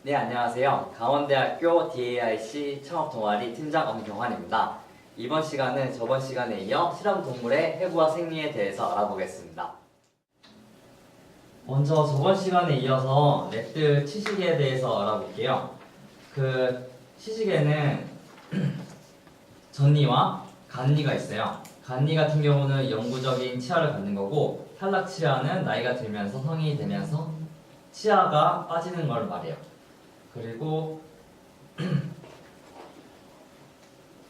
네, 안녕하세요. 강원대학교 DAIC 창업동아리 팀장 엄경환입니다. 이번 시간은 저번 시간에 이어 실험동물의 해부와 생리에 대해서 알아보겠습니다. 먼저 저번 시간에 이어서 랩트 치식에 대해서 알아볼게요. 치식에는 전니와 간니가 있어요. 간니 같은 경우는 영구적인 치아를 갖는 거고, 탈락 치아는 나이가 들면서 성인이 되면서 치아가 빠지는 걸 말해요. 그리고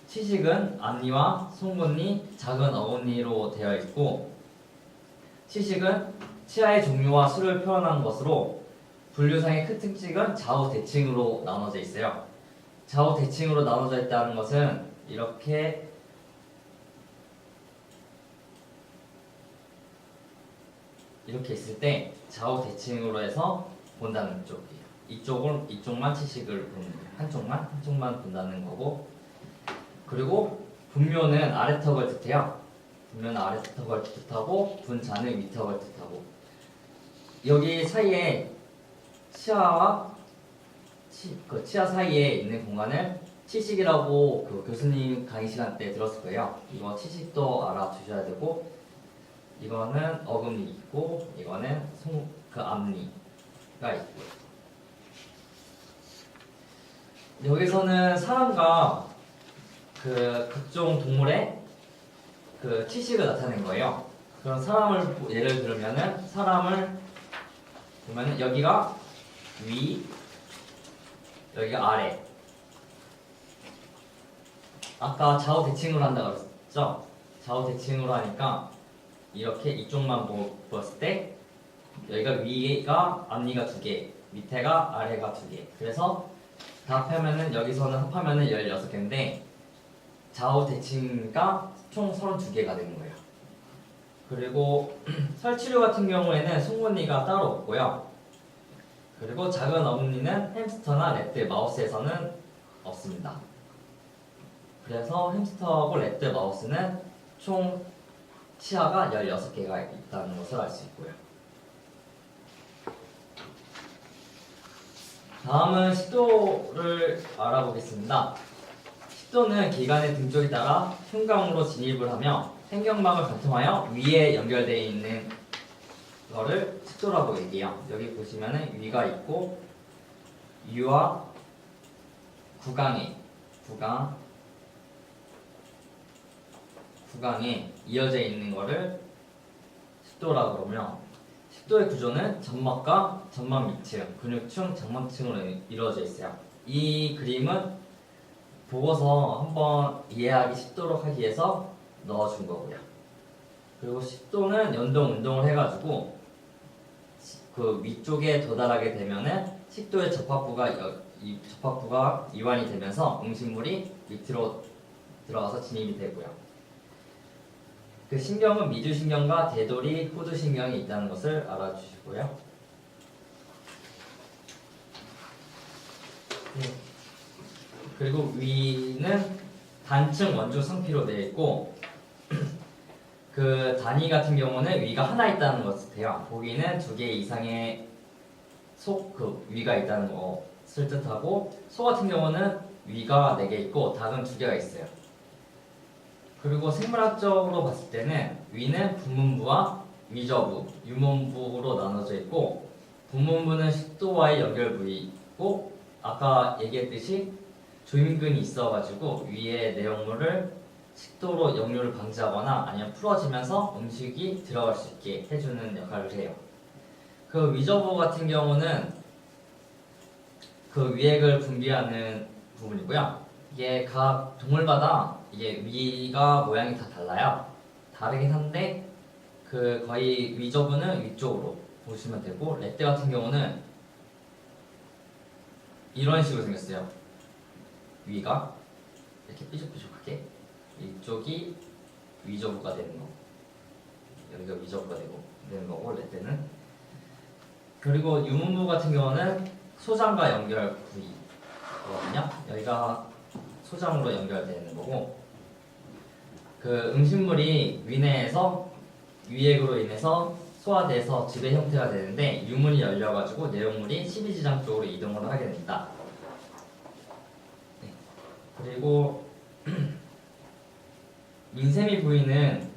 치식은 앞니와 송곳니, 작은 어금니로 되어 있고, 치식은 치아의 종류와 수를 표현한 것으로 분류상의 큰 특징은 좌우 대칭으로 나눠져 있어요. 좌우 대칭으로 나눠져 있다는 것은 이렇게 있을 때 좌우 대칭으로 해서 본다는 쪽이에요. 이쪽만 치식을 보는 거예요. 한쪽만 본다는 거고, 그리고 분묘는 아래턱을 뜻해요. 분묘는 아래턱을 뜻하고 분자는 위턱을 뜻하고, 여기 사이에 치아와 치아 사이에 있는 공간을 치식이라고 교수님 강의 시간 때 들었을 거예요. 이거 치식도 알아두셔야 되고, 이거는 어금니 있고, 이거는 앞니가 있고요. 여기서는 사람과 각종 동물의 치식을 나타낸 거예요. 그럼 사람을 예를 들면은, 사람을 보면은 여기가 위, 여기가 아래. 아까 좌우 대칭으로 한다고 그랬죠? 좌우 대칭으로 하니까 이렇게 이쪽만 보았을 때 여기가 위가 앞니가 2개, 밑에가 아래가 2개. 그래서 다 합하면은, 여기서는 합하면은 16개인데 좌우 대칭가 총 32개가 되는 거예요. 그리고 설치류 같은 경우에는 송곳니가 따로 없고요. 그리고 작은 어금니는 햄스터나 랩트, 마우스에서는 없습니다. 그래서 햄스터하고 랩트, 마우스는 총 치아가 16개가 있다는 것을 알 수 있고요. 다음은 식도를 알아보겠습니다. 식도는 기관의 등쪽에 따라 흉곽으로 진입을 하며 생경막을 관통하여 위에 연결되어 있는 거를 식도라고 얘기해요. 여기 보시면은 위가 있고, 위와 구강에 이어져 있는 거를 식도라고 그러며, 식도의 구조는 점막과 점막 밑층, 근육층, 장막층으로 이루어져 있어요. 이 그림은 보고서 한번 이해하기 쉽도록 하기 위해서 넣어준 거고요. 그리고 식도는 연동 운동을 해가지고 위쪽에 도달하게 되면은 식도의 접합부가 이완이 되면서 음식물이 밑으로 들어가서 진입이 되고요. 신경은 미주신경과 대돌이, 후두신경이 있다는 것을 알아주시고요. 그리고 위는 단층 원주 상피로 되어 있고, 단위 같은 경우는 위가 하나 있다는 것을 돼요. 보기는 2개 이상의 위가 있다는 것을 뜻하고, 소 같은 경우는 위가 4개 있고 닭은 2개가 있어요. 그리고 생물학적으로 봤을 때는 위는 분문부와 위저부, 유문부로 나눠져 있고, 분문부는 식도와의 연결 부위이고, 아까 얘기했듯이 조임근이 있어가지고 위의 내용물을 식도로 역류를 방지하거나 아니면 풀어지면서 음식이 들어갈 수 있게 해주는 역할을 해요. 위저부 같은 경우는 위액을 분비하는 부분이고요. 이게 각 동물마다 이게 위가 모양이 다 달라요. 다르긴 한데 거의 위저부는 위쪽으로 보시면 되고, 렛대 같은 경우는 이런 식으로 생겼어요. 위가 이렇게 삐죽삐죽하게, 이쪽이 위저부가 되는 거, 여기가 위저부가 되는 거고, 렛대는. 그리고 유문부 같은 경우는 소장과 연결 부위거든요. 여기가 소장으로 연결되는 거고, 음식물이 위내에서 위액으로 인해서 소화돼서 즙의 형태가 되는데 유문이 열려가지고 내용물이 12지장 쪽으로 이동을 하게 됩니다. 네. 그리고 민세미 부위는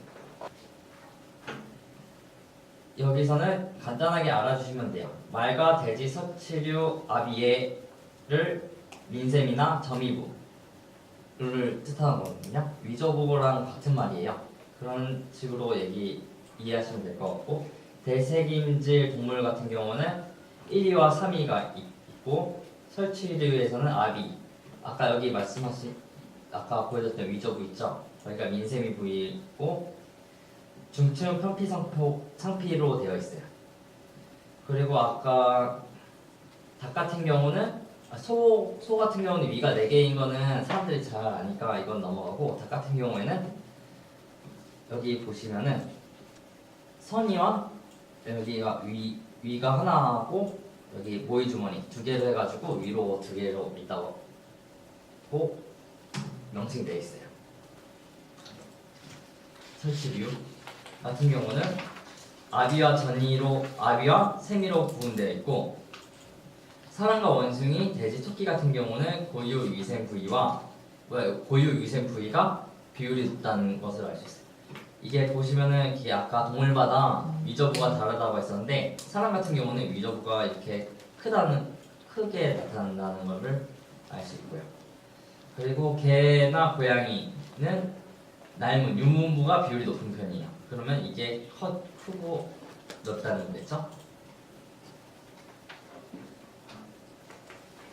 여기서는 간단하게 알아주시면 돼요. 말과 돼지, 석치류, 아비에를 민세미나 점이부를 뜻하는 거거든요. 위저보고랑 같은 말이에요. 그런 식으로 이해하시면 될 것 같고, 대세김질 동물 같은 경우는 1위와 3위가 있고, 설치류에서는 아비, 아까 여기 아까 보여줬던 위저부 있죠? 그러니까 민세미 부위고 중층 상피로 되어 있어요. 그리고 아까 닭 같은 경우는 소 같은 경우는 위가 4개인 거는 사람들이 잘 아니까 이건 넘어가고, 닭 같은 경우에는 여기 보시면은 선이와 여기가 위가 하나하고 여기 모이 주머니 2개로 해가지고 위로 2개로 있다고 명칭되어 있어요. 설치류 같은 경우는 아비와 세미로 구분되어 있고, 사람과 원숭이, 돼지, 토끼 같은 경우는 고유 위생 부위가 비율이 높다는 것을 알 수 있어요. 이게 보시면은 이게 아까 동물마다 위저부가 다르다고 했었는데, 사람 같은 경우는 위저부가 이렇게 크게 나타난다는 것을 알 수 있고요. 그리고 개나 고양이는 낡은 유문부가 비율이 높은 편이에요. 그러면 이게 크고 넓다는 거겠죠?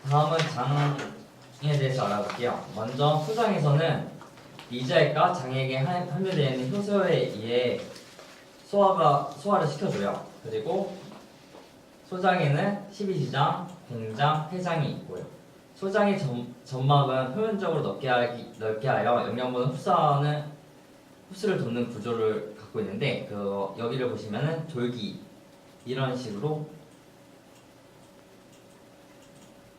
다음은 장에 대해서 알아볼게요. 먼저 소장에서는 이자액과 장에게 함유되어 있는 효소에 의해 소화를 시켜줘요. 그리고 소장에는 12지장, 공장, 폐장이 있고요. 소장의 점막은 표면적으로 넓게 하여 영양분을 흡수를 돕는 구조를 갖고 있는데, 여기를 보시면은 졸기 이런 식으로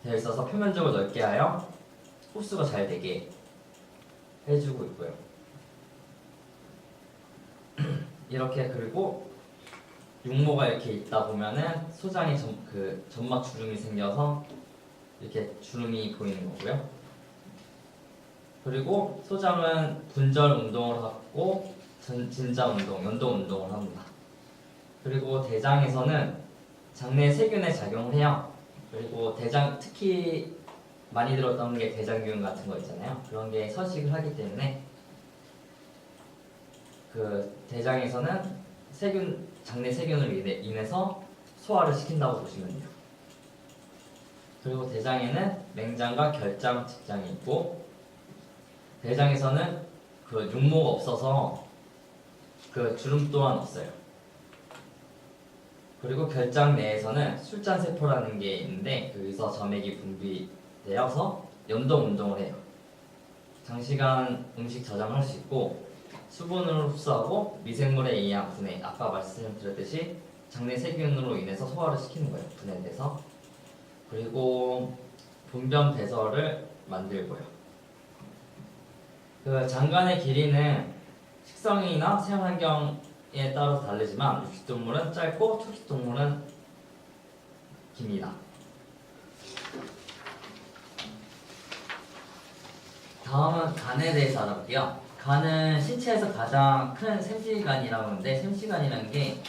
되어 있어서 표면적으로 넓게 하여 흡수가 잘 되게 해주고 있고요. 이렇게, 그리고 육모가 이렇게 있다 보면은 소장에 점막 주름이 생겨서 이렇게 주름이 보이는 거고요. 그리고 소장은 분절 운동을 하고 진자 운동, 연동 운동을 합니다. 그리고 대장에서는 장내 세균에 작용을 해요. 그리고 대장, 특히 많이 들었던 게 대장균 같은 거 있잖아요. 그런 게 서식을 하기 때문에 대장에서는 장내 세균으로 인해서 소화를 시킨다고 보시면 돼요. 그리고 대장에는 맹장과 결장, 직장이 있고, 대장에서는 육모가 없어서 주름 또한 없어요. 그리고 결장 내에서는 술잔세포라는 게 있는데, 여기서 점액이 분비되어서 연동 운동을 해요. 장시간 음식 저장할 수 있고, 수분을 흡수하고 미생물에 의한 분해, 아까 말씀드렸듯이 장내 세균으로 인해서 소화를 시키는 거예요. 분해돼서. 그리고 분변 배설을 만들고요. 장관의 길이는 식성이나 생활 환경에 따라서 다르지만 육식동물은 짧고 초식동물은 깁니다. 다음은 간에 대해서 알아볼게요. 간은 신체에서 가장 큰 샘시간이라고 하는데, 샘시간이라는 게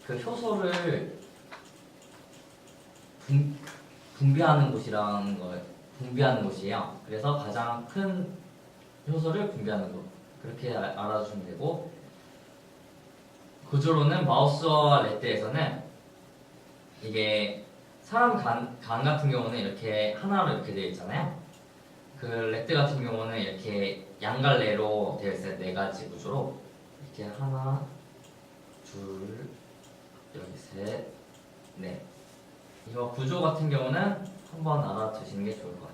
효소를 분비하는 곳이에요. 그래서 가장 큰 효소를 분비하는 곳, 그렇게 알아주시면 되고, 구조로는 마우스와 렛드에서는 이게 사람 간 같은 경우는 이렇게 하나로 이렇게 되어 있잖아요. 렛드 같은 경우는 이렇게 양갈래로 되어 있어요. 4가지 구조로 이렇게 하나, 둘, 여기 셋, 넷. 이거 구조 같은 경우는 한번 알아두시는 게 좋을 것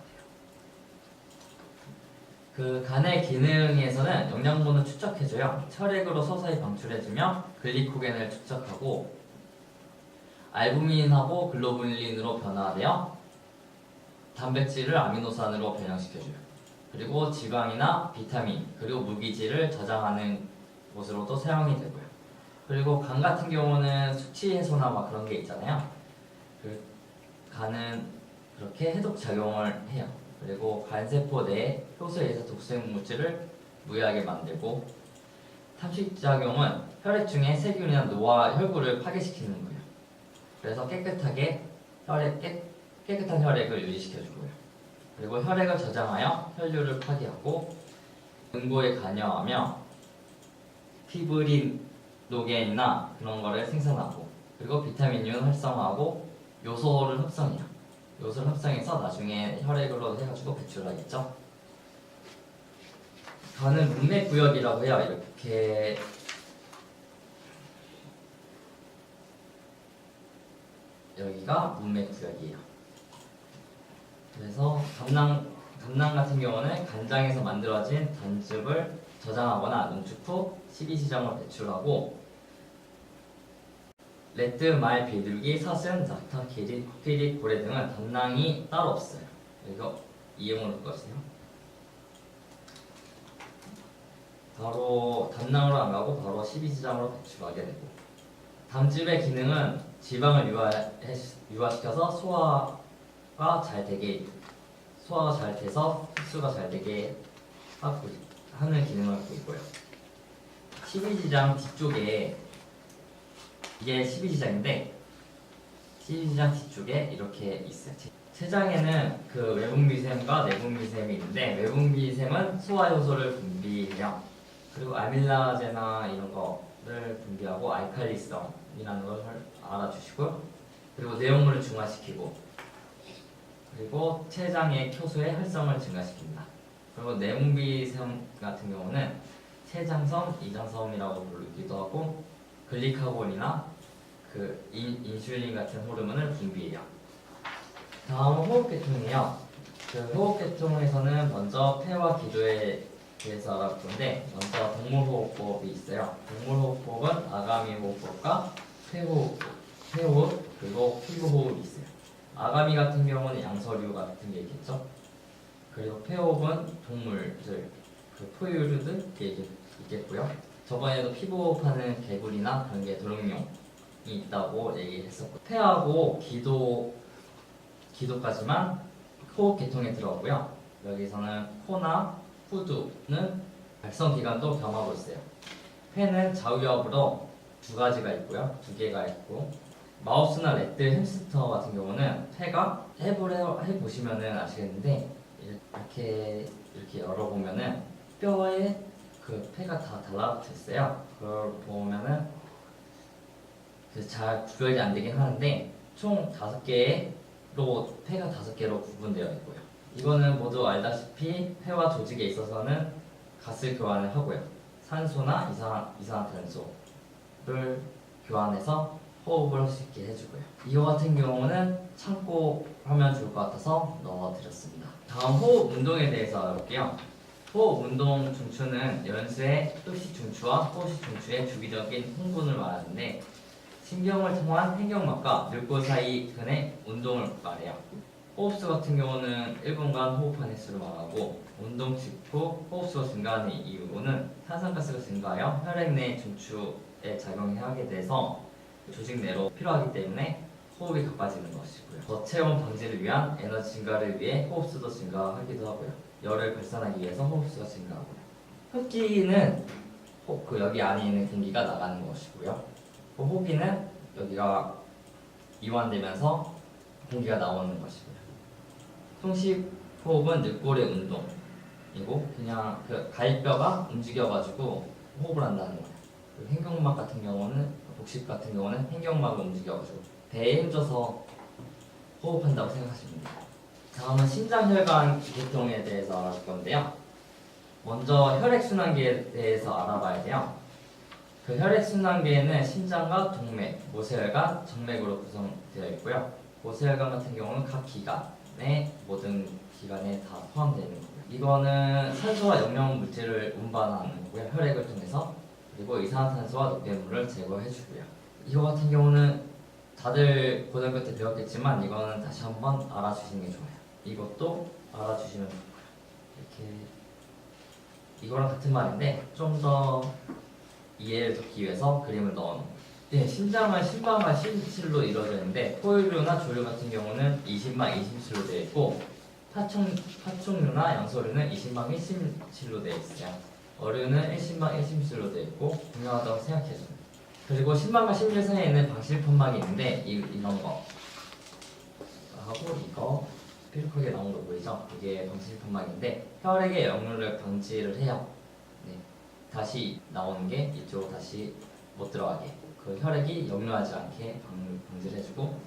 같아요. 간의 기능에서는 영양분을 축적해줘요. 혈액으로 서서히 방출해주며 글리코겐을 축적하고, 알부민하고 글로불린으로 변화되어 단백질을 아미노산으로 변형시켜줘요. 그리고 지방이나 비타민, 그리고 무기질을 저장하는 곳으로도 사용이 되고요. 그리고 간 같은 경우는 수치 해소나 막 그런 게 있잖아요. 그 간은 그렇게 해독 작용을 해요. 그리고 간세포 내에 효소에 의해서 독성 물질을 무해하게 만들고, 탐식 작용은 혈액 중에 세균이나 노화, 혈구를 파괴시키는 거예요. 그래서 깨끗한 혈액을 유지시켜주고요. 그리고 혈액을 저장하여 혈류를 파괴하고, 응고에 관여하며 피브리노겐이나 그런 거를 생산하고, 그리고 비타민균 활성화하고 요소를 합성해요. 요소를 합성해서 나중에 혈액으로 해가지고 배출하겠죠. 간은 문맥구역이라고 해요. 이렇게 여기가 문맥구역이에요. 그래서 감낭 같은 경우는 간장에서 만들어진 단즙을 저장하거나 농축 후 식이지정을 배출하고, 레드, 말, 비둘기, 사슴, 낙타, 기린, 코끼리, 고래 등은 담낭이 따로 없어요. 이거 이용을 볼거든요. 바로 담낭으로 안 가고 바로 식이지정으로 배출하게 되고, 담즙의 기능은 지방을 유화시켜서 소화가 잘 돼서 흡수가 잘 되게 하는 기능을 갖고 있고요. 식이지장 뒤쪽에, 이게 식이지장인데 식이지장 뒤쪽에 이렇게 있어요. 췌장에는 그 외분비샘과 내분비샘이 있는데, 외분비샘은 소화 효소를 분비해요. 그리고 아밀라제나 이런 거를 분비하고 알칼리성이라는 걸 알아주시고, 그리고 내용물을 중화시키고, 그리고 췌장의 효소의 활성을 증가시킵니다. 그리고 내분비샘 같은 경우는 췌장섬, 이장섬이라고 부르기도 하고, 글리카곤이나 그 인슐린 같은 호르몬을 분비해요. 다음은 호흡계통이에요. 그 호흡계통에서는 먼저 폐와 기도에 대해서 알아볼 건데, 먼저 동물호흡법이 있어요. 동물호흡법은 아가미 호흡법과 폐호흡, 그리고 피부호흡이 있어요. 아가미 같은 경우는 양서류 같은 게 있겠죠. 그리고 폐호흡은 동물들, 그 포유류들 있겠고요. 저번에도 피부호흡하는 개구리나 그런 게 도룡뇽이 있다고 얘기했었고, 폐하고 기도까지만 호흡 계통에 들어가고요. 여기서는 코나 후두는 발성기관도 겸하고 있어요. 폐는 좌우엽으로 두 개가 있고, 마우스나 레트, 햄스터 같은 경우는 폐가 해보시면은 아시겠는데, 이렇게 열어보면은 뼈에 그 폐가 다 달라붙어 있어요. 그걸 보면은 잘 구별이 안 되긴 하는데, 총 5개로 폐가 5개로 구분되어 있고요. 이거는 모두 알다시피 폐와 조직에 있어서는 가스 교환을 하고요. 산소나 이산화탄소를 교환해서 호흡을 할 수 있게 해주고요. 이거 같은 경우는 참고하면 좋을 것 같아서 넣어드렸습니다. 다음 호흡 운동에 대해서 알아볼게요. 호흡 운동 중추는 연수의 흡식 중추와 호흡식 중추의 주기적인 흥분을 말하는데, 신경을 통한 횡격막과 늑골 사이 근의 운동을 말해요. 호흡수 같은 경우는 1분간 호흡한 횟수를 말하고, 운동 직후 호흡수가 증가하는 이유는 탄산가스가 증가하여 혈액 내 중추에 작용하게 돼서 조직 내로 필요하기 때문에 호흡이 가빠지는 것이고요. 저체온 방지를 위한 에너지 증가를 위해 호흡수도 증가하기도 하고요. 열을 발산하기 위해서 호흡수가 증가하고요. 흡기는 여기 안에 있는 공기가 나가는 것이고요. 호기는 여기가 이완되면서 공기가 나오는 것이고요. 통식 호흡은 늑골의 운동이고, 그냥 그 갈뼈가 움직여가지고 호흡을 한다는 거예요. 횡격막 같은 경우는, 복식 같은 경우는 횡격막을 움직여가지고 배에 힘줘서 호흡한다고 생각하시면 됩니다. 다음은 심장혈관 계통에 대해서 알아볼 건데요. 먼저 혈액순환계에 대해서 알아봐야 돼요. 그 혈액순환계에는 심장과 동맥, 모세혈관, 정맥으로 구성되어 있고요. 모세혈관 같은 경우는 각 기관의 모든 기관에 다 포함되어 있는 거고요. 이거는 산소와 영양 물질을 운반하는 거고요. 혈액을 통해서. 그리고 이산화탄소와 노폐물을 제거해주고요. 이거 같은 경우는 다들 고등학교 때 배웠겠지만, 이거는 다시 한번 알아주시는 게 좋아요. 이것도 알아주시면 좋고요. 이렇게 이거랑 같은 말인데 좀 더 이해를 돕기 위해서 그림을 넣어놓은 거예요. 네, 신장은 신방과 심실로 이루어져 있는데 포유류나 조류 같은 경우는 이신방, 이심실로 되어 있고 파충류나 양서류는 이신방, 일심실로 되어 있어요. 어류는 일신방, 일심실로 되어 있고 중요하다고 생각해줘요. 그리고 신방과 심실 사이에 있는 방실판막이 있는데 이런 거 하고 이거 뾰족하게 나온 거 보이죠? 이게 방실판막인데 혈액의 역류를 방지를 해요. 네, 다시 나오는 게 이쪽으로 다시 못 들어가게 그 혈액이 역류하지 않게 방지를 해주고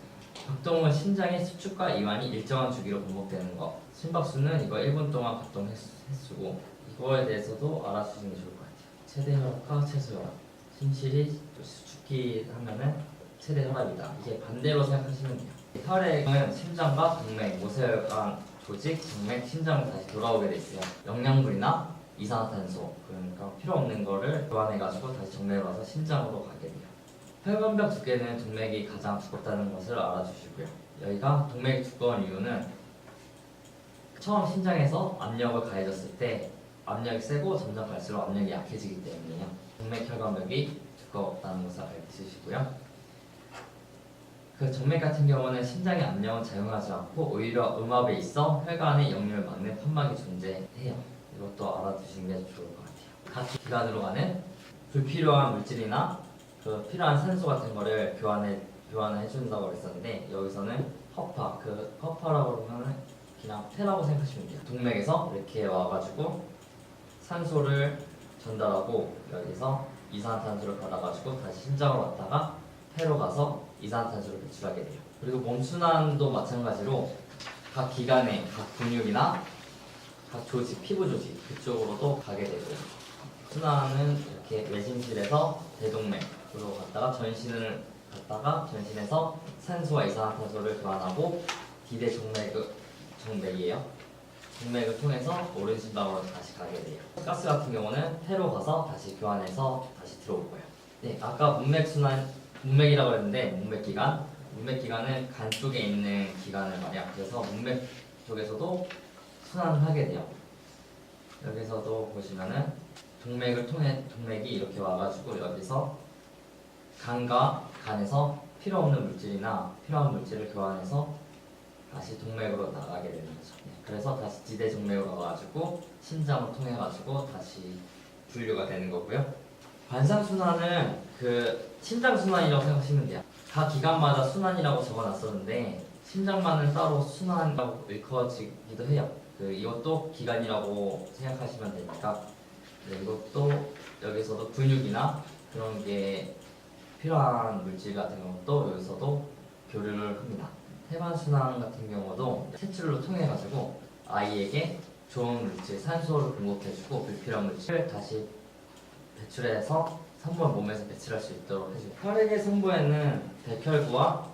박동은 심장의 수축과 이완이 일정한 주기로 반복되는 거 심박수는 이거 1분 동안 박동 횟수고 이거에 대해서도 알아주시는 게 좋을 것 같아요. 최대 혈압과 최소 혈압 심실이 수축기 하면은 최대 혈압이다. 이게 반대로 생각하시면 돼요. 혈액은 심장과 동맥, 모세혈관, 조직, 정맥, 심장으로 다시 돌아오게 돼 있어요. 영양분이나 이산화탄소 그러니까 필요 없는 거를 교환해가지고 다시 정맥으로 와서 심장으로 가게 돼요. 혈관벽 두께는 동맥이 가장 두껍다는 것을 알아주시고요. 여기가 동맥이 두꺼운 이유는 처음 심장에서 압력을 가해졌을 때 압력이 세고 점점 갈수록 압력이 약해지기 때문이에요. 동맥 혈관벽이 두껍다는 것을 알려주시고요. 그 정맥 같은 경우는 심장의 압력은 작용하지 않고 오히려 음압에 있어 혈관의 역류를 막는 판막이 존재해요. 이것도 알아두시는 게 좋을 것 같아요. 각 기관으로 가는 불필요한 물질이나 그 필요한 산소 같은 거를 교환을 해준다고 그랬었는데 여기서는 허파, 그 허파라고 하면 그냥 폐라고 생각하시면 돼요. 동맥에서 이렇게 와가지고 산소를 전달하고 여기서 이산화탄소를 받아가지고 다시 심장으로 왔다가 폐로 가서 이산화탄소를 배출하게 돼요. 그리고 몸순환도 마찬가지로 각 기관의 각 근육이나 각 조직, 피부 조직 그쪽으로도 가게 되고요. 순환은 이렇게 외심실에서 대동맥으로 갔다가 전신을 갔다가 전신에서 산소와 이산화탄소를 교환하고 D대 정맥이에요. 정맥을 통해서 오른심방으로 다시 가게 돼요. 가스 같은 경우는 폐로 가서 다시 교환해서 다시 들어올 거예요. 네, 아까 문맥이라고 했는데 문맥기관은 간 쪽에 있는 기관을 말이야. 그래서 문맥 쪽에서도 순환을 하게 돼요. 여기서도 보시면은 동맥을 통해 동맥이 이렇게 와가지고 여기서 간에서 필요 없는 물질이나 필요한 물질을 교환해서 다시 동맥으로 나가게 되는 거죠. 네, 그래서 다시 지대 정맥으로 와가지고 심장을 통해 가지고 다시 분류가 되는 거고요. 관상순환은 그 심장순환이라고 생각하시면 돼요. 각 기관마다 순환이라고 적어놨었는데 심장만은 따로 순환이라고 일컬어지기도 해요. 이것도 기관이라고 생각하시면 되니까 네, 이것도 여기서도 근육이나 그런 게 필요한 물질 같은 것도 여기서도 교류를 합니다. 혈관순환 같은 경우도 채출로 통해 가지고 아이에게 좋은 물질, 산소를 공급해주고 불필요한 물질을 다시 배출해서 산모의 몸에서 배출할 수 있도록 해줍니다. 혈액의 성분에는 백혈구와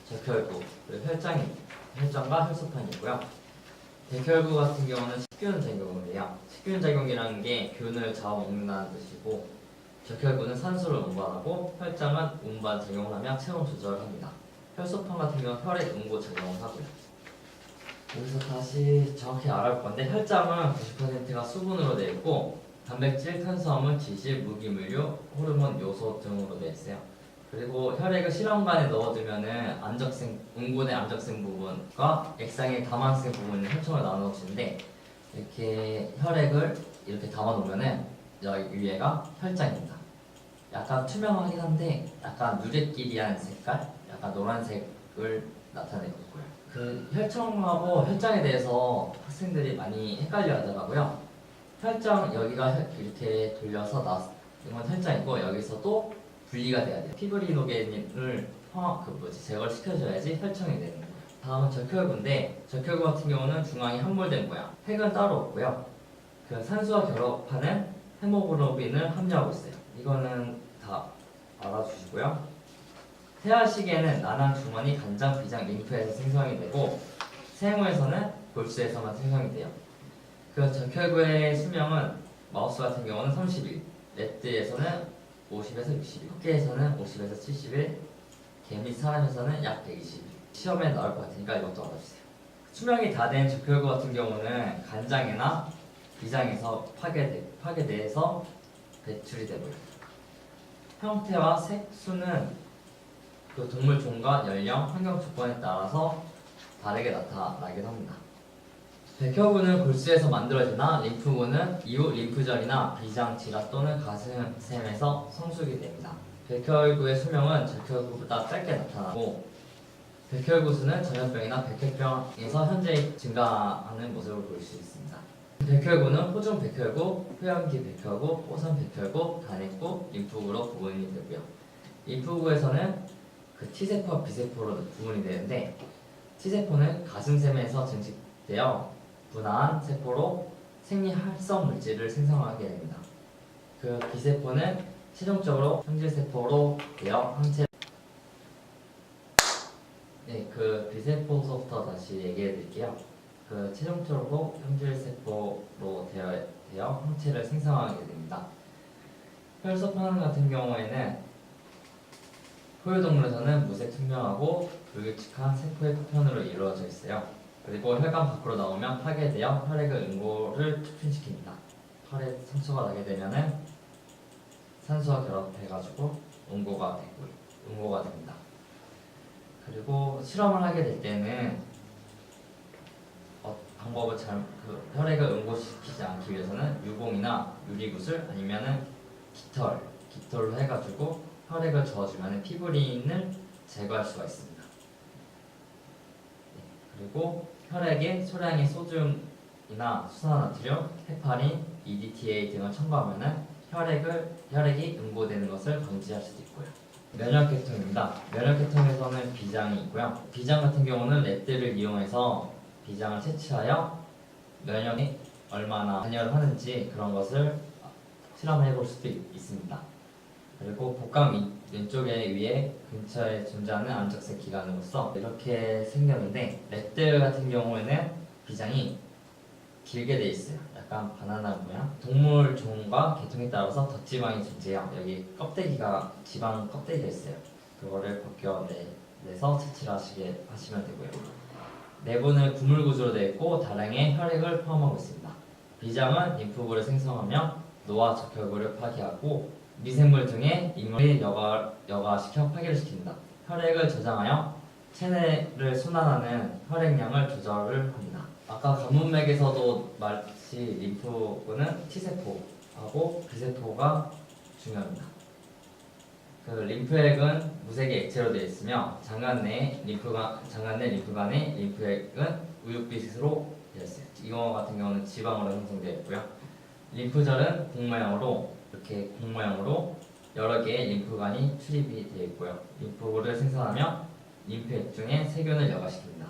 적혈구, 그리고 혈장과 혈소판이 있고요. 백혈구 같은 경우는 식균 작용을 해요. 식균 작용이라는 게 균을 잡아먹는다는 뜻이고 적혈구는 산소를 운반하고 혈장은 운반 작용을 하며 체온 조절을 합니다. 혈소판 같은 경우는 혈액 응고 작용을 하고요. 여기서 다시 정확히 알아볼 건데 혈장은 90%가 수분으로 되어 있고 단백질, 탄수화물, 지질, 무기물류, 호르몬, 요소 등으로 되어 있어요. 그리고 혈액을 실험관에 넣어두면은 응고된 암적생 부분과 액상의 다만성 부분을 혈청을 나눠주는데 이렇게 혈액을 이렇게 담아놓으면은 여기 위에가 혈장입니다. 약간 투명하긴 한데 약간 누래끼리한 색깔, 약간 노란색을 나타내고 있고요. 그 혈청하고 혈장에 대해서 학생들이 많이 헷갈려 하더라고요. 혈장 여기가 이렇게 돌려서 이건 혈장이고 여기서도 분리가 돼야 돼요. 피브리노겐을 제거를 시켜줘야지 혈청이 되는 거예요. 다음은 적혈구인데 적혈구 같은 경우는 중앙이 함몰된 모양. 핵은 따로 없고요. 그 산소와 결합하는 헤모글로빈을 함유하고 있어요. 이거는 다 알아주시고요. 태아식에는 난항, 주머니, 간장, 비장, 림프에서 생성이 되고 생후에서는 골수에서만 생성이 돼요. 그 적혈구의 수명은 마우스 같은 경우는 30일, 래트에서는 50에서 60일, 토끼에서는 50에서 70일, 개미, 사람에서는 약 120일. 시험에 나올 것 같으니까 이것도 알아주세요. 수명이 다 된 적혈구 같은 경우는 간장이나 비장에서 파괴돼서 배출이 되고요. 형태와 색, 수는 그 동물 종과 연령, 환경 조건에 따라서 다르게 나타나기도 합니다. 백혈구는 골수에서 만들어지나 림프구는 이후 림프절이나 비장, 지라 또는 가슴샘에서 성숙이 됩니다. 백혈구의 수명은 적혈구보다 짧게 나타나고 백혈구 수는 전염병이나 백혈병에서 현재 증가하는 모습을 볼 수 있습니다. 백혈구는 호중 백혈구, 회염기 백혈구, 호선 백혈구, 단핵구, 림프구로 구분이 되고요. 림프구에서는 그 T세포와 B세포로 구분이 되는데 T세포는 가슴샘에서 증식되어 분화한 세포로 생리 활성 물질을 생성하게 됩니다. 그 B세포는 최종적으로 형질세포로 되어 항체 그 B세포부터 다시 얘기해 드릴게요. 그 최종적으로 형질세포로 되어 항체를 생성하게 됩니다. 혈소판 같은 경우에는 포유동물에서는 무색 투명하고 불규칙한 세포의 파편으로 이루어져 있어요. 그리고 혈관 밖으로 나오면 파괴되어 혈액의 응고를 촉진시킵니다. 혈에 상처가 나게 되면은 산소와 결합해가지고 응고가 됩니다. 그리고 실험을 하게 될 때는 방법을 혈액을 응고시키지 않기 위해서는 유봉이나 유리구슬 아니면은 깃털로 해가지고 혈액을 저어주면 피부린을 제거할 수가 있습니다. 그리고 혈액에 소량의 소듐이나 수산나트륨, 헤파린, EDTA 등을 첨가하면 혈액이 응고되는 것을 방지할 수도 있고요. 면역계통입니다. 면역계통에서는 비장이 있고요. 비장 같은 경우는 랩들을 이용해서 비장을 채취하여 면역이 얼마나 관여를 하는지 그런 것을 실험해 볼 수도 있습니다. 그리고 복강 왼쪽에 위에 근처에 존재하는 암적색 기관으로서 이렇게 생겼는데 랩들 같은 경우에는 비장이 길게 돼 있어요. 약간 바나나 모양. 동물 종과 계통에 따라서 덧지방이 존재해요. 여기 지방 껍데기가 있어요. 그거를 벗겨내서 채취를 하시면 되고요. 내부는 구물 구조로 되어 있고 다량의 혈액을 포함하고 있습니다. 비장은 림프구를 생성하며 노화 적혈구를 파괴하고 미생물 등의 인물을 여과시켜 파괴를 시킵니다. 혈액을 저장하여 체내를 순환하는 혈액량을 조절을 합니다. 아까 가문맥에서도 말했듯이 림프구는 T세포하고 B세포가 중요합니다. 그 림프액은 무색의 액체로 되어 있으며 장관 내 림프관의 림프액은 우윳빛으로 되어 있어요. 이거 같은 경우는 지방으로 형성되어 있고요. 림프절은 이렇게 공 모양으로 여러 개의 림프관이 출입이 되어 있고요. 림프구를 생산하며 림프액 중에 세균을 여과시킵니다.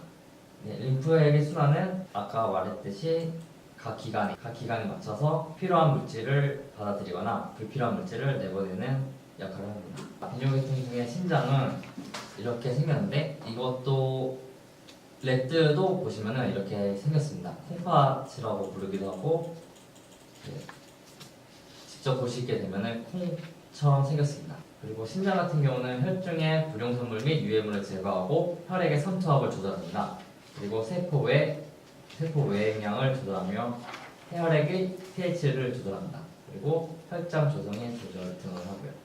림프액의 순환은 아까 말했듯이 각 기관에 맞춰서 필요한 물질을 받아들이거나 불필요한 물질을 내보내는 역할을 합니다. 비뇨기통 중에 심장은 이렇게 생겼는데 이것도 랩들도 보시면은 이렇게 생겼습니다. 콩팥이라고 부르기도 하고 직접 보시게 되면은 콩처럼 생겼습니다. 그리고 심장 같은 경우는 혈중의 불용성물 및 유해물을 제거하고 혈액의 삼투압을 조절합니다. 그리고 세포 외액량을 조절하며 혈액의 pH를 조절합니다. 그리고 혈장 조성의 조절 등을 하고요.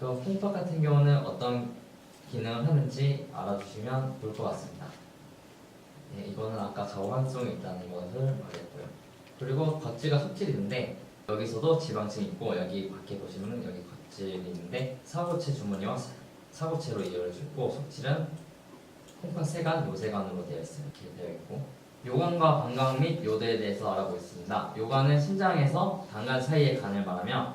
그 콩팥 같은 경우는 어떤 기능을 하는지 알아주시면 좋을 것 같습니다. 이거는 아까 저환성이 있다는 것을 말했고요. 그리고 겉지가 속질이 있는데 여기서도 지방층이 있고 여기 밖에 보시면 여기 겉질이 있는데 사고체 주머니와 사고체로 이어져 있고 속질은 콩팥 세간, 요세간으로 되어 있어요. 이렇게 되어 있고 요관과 방광 및 요도에 대해서 알아보겠습니다. 요관은 심장에서 방간 사이의 간을 말하며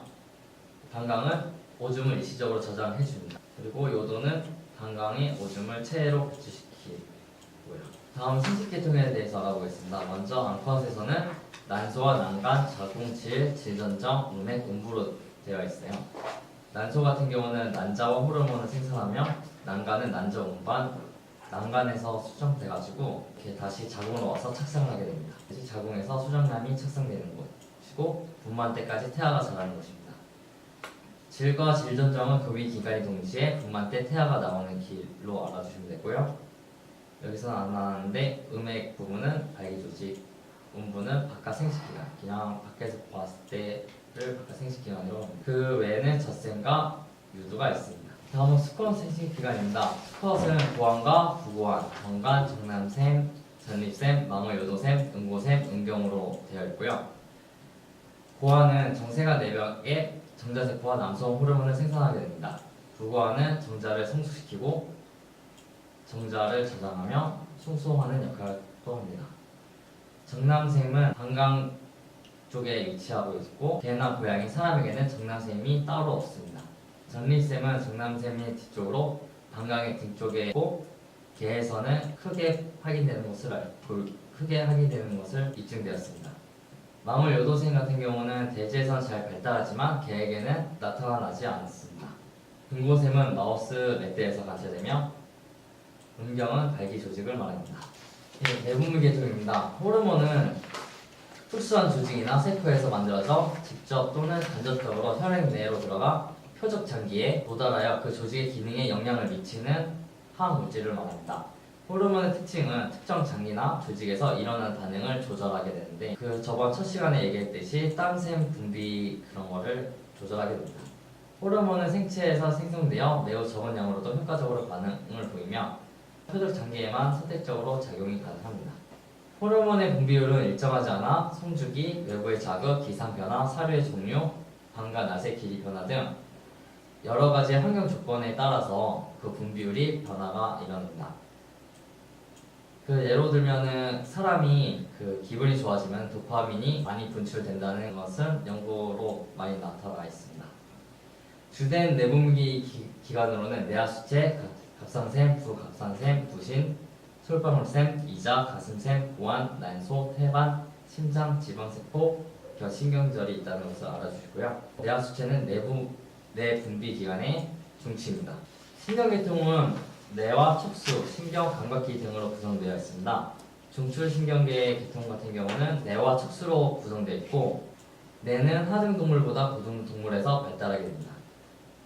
방광은 오줌을 일시적으로 저장해 줍니다. 그리고 요도는 방광이 오줌을 체외로 배출시키고요. 다음 생식계통에 대해서 알아보겠습니다. 먼저 암컷에서는 난소와 난간, 자궁, 질전정, 음액, 음부로 되어 있어요. 난소 같은 경우는 난자와 호르몬을 생산하며 난간은 난저 운반, 난간에서 수정돼가지고 이렇게 다시 자궁으로 와서 착상을 하게 됩니다. 다시 자궁에서 수정남이 착상되는 곳이고 분만 때까지 태아가 자라는 곳입니다. 질과 질전정은 그 위 기관이 동시에 분만 때 태아가 나오는 길로 알아주시면 되고요. 여기서는 안 나왔는데 음액 부분은 발기조직, 음부는 바깥 생식기관, 그냥 밖에서 봤을 때를 바깥 생식기관으로 그 외에는 젖샘과 유두가 있습니다. 다음은 수컷 생식 기관입니다. 수컷은 고환과 부고환, 정관, 정남샘, 전립샘, 망울, 요도샘, 응고샘, 응경으로 되어 있고요. 고환은 정세가 내벽에 정자세포와 남성 호르몬을 생산하게 됩니다. 부고환은 정자를 성숙시키고 정자를 저장하며 숙소하는 역할을 또 합니다. 정남샘은 방광 쪽에 위치하고 있고 개나 고양이, 사람에게는 정남샘이 따로 없습니다. 전립샘은 정남샘이 뒤쪽으로 방광의 등쪽에 있고 개에서는 크게 확인되는 것을 입증되었습니다. 망울 요도샘 같은 경우는 대지에선 잘 발달하지만 개에게는 나타나지 않습니다. 응고샘은 마우스 멧돼에서 관찰되며 음경은 발기 조직을 말합니다. 내분비 계통입니다. 호르몬은 특수한 조직이나 세포에서 만들어져 직접 또는 간접적으로 혈액 내로 들어가 표적 장기에 도달하여 그 조직의 기능에 영향을 미치는 화학 물질을 말합니다. 호르몬의 특징은 특정 장기나 조직에서 일어나는 반응을 조절하게 되는데 저번 첫 시간에 얘기했듯이 땀샘, 분비 그런 거를 조절하게 됩니다. 호르몬은 생체에서 생성되어 매우 적은 양으로도 효과적으로 반응을 보이며 표적 장기에만 선택적으로 작용이 가능합니다. 호르몬의 분비율은 일정하지 않아 성주기, 외부의 자극, 기상 변화, 사료의 종류, 방과 낫의 길이 변화 등 여러 가지 환경 조건에 따라서 그 분비율이 변화가 일어납니다. 예로 들면은 사람이 기분이 좋아지면 도파민이 많이 분출된다는 것은 연구로 많이 나타나 있습니다. 주된 내분비 기관으로는 내하수체, 갑상샘, 부갑상샘, 부신, 솔방울샘, 이자, 가슴샘, 고환, 난소, 태반, 심장, 지방세포, 신경절이 있다는 것을 알아주시고요. 내하수체는 내분비 기관의 중추입니다. 신경계통은 뇌와 척수, 신경, 감각기 등으로 구성되어 있습니다. 중추신경계의 계통 같은 경우는 뇌와 척수로 구성되어 있고 뇌는 하등동물보다 고등동물에서 발달하게 됩니다.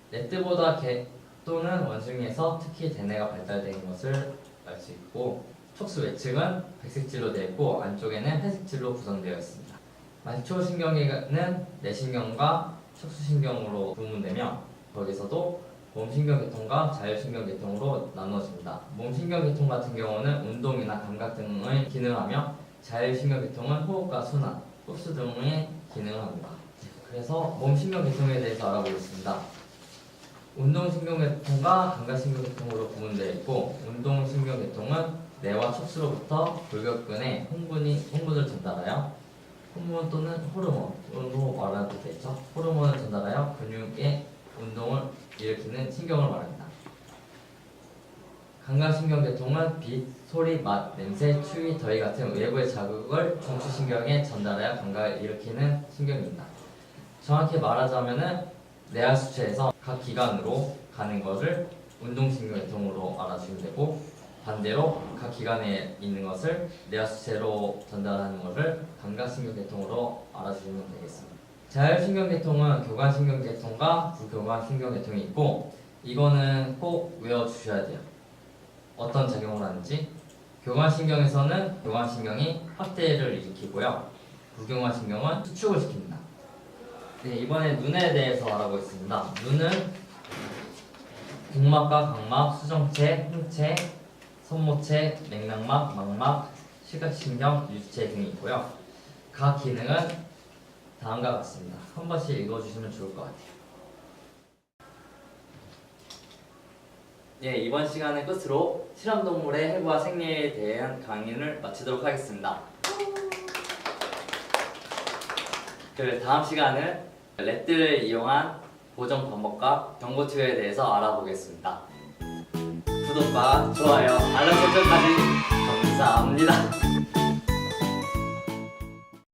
뇌뜨보다 개 또는 원숭이에서 특히 대뇌가 발달된 것을 알 수 있고 척수 외측은 백색질로 되어 있고 안쪽에는 회색질로 구성되어 있습니다. 말초신경계는 내신경과 척수신경으로 구분되며 거기서도 몸신경계통과 자율신경계통으로 나누어집니다. 몸신경계통 같은 경우는 운동이나 감각 등을 기능하며 자율신경계통은 호흡과 순환, 흡수 등의 기능을 합니다. 그래서 몸신경계통에 대해서 알아보겠습니다. 운동신경계통과 감각신경계통으로 구분되어 있고 운동신경계통은 뇌와 척수로부터 골격근에 홍분을 전달하여 홍분 또는 호르몬으로 말하도 되죠. 호르몬을 전달하여 근육의 운동을 일으키는 신경을 말합니다. 감각신경계통은 빛, 소리, 맛, 냄새, 추위, 더위 같은 외부의 자극을 중추신경에 전달하여 감각을 일으키는 신경입니다. 정확히 말하자면은 뇌하수체에서 각 기관으로 가는 것을 운동신경계통으로 알아주시면 되고 반대로 각 기관에 있는 것을 뇌하수체로 전달하는 것을 감각신경계통으로 알아주시면 되겠습니다. 자율신경계통은 교관신경계통과 부교관신경계통이 있고 이거는 꼭 외워주셔야 돼요. 어떤 작용을 하는지. 교관신경에서는 교관신경이 확대를 일으키고요. 부교관신경은 수축을 시킵니다. 네, 이번에 눈에 대해서 알아보겠습니다. 눈은 복막과 각막, 수정체, 홍채, 손모체, 맥락막, 망막, 시각신경, 유추체 등이 있고요. 각 기능은 다음과 같습니다. 한 번씩 읽어주시면 좋을 것 같아요. 네, 이번 시간을 끝으로 실험동물의 해부와 생리에 대한 강의를 마치도록 하겠습니다. 다음 시간은 렛들을 이용한 보정 방법과 경고 투여에 대해서 알아보겠습니다. 구독과 좋아요, 알람 설정까지 감사합니다.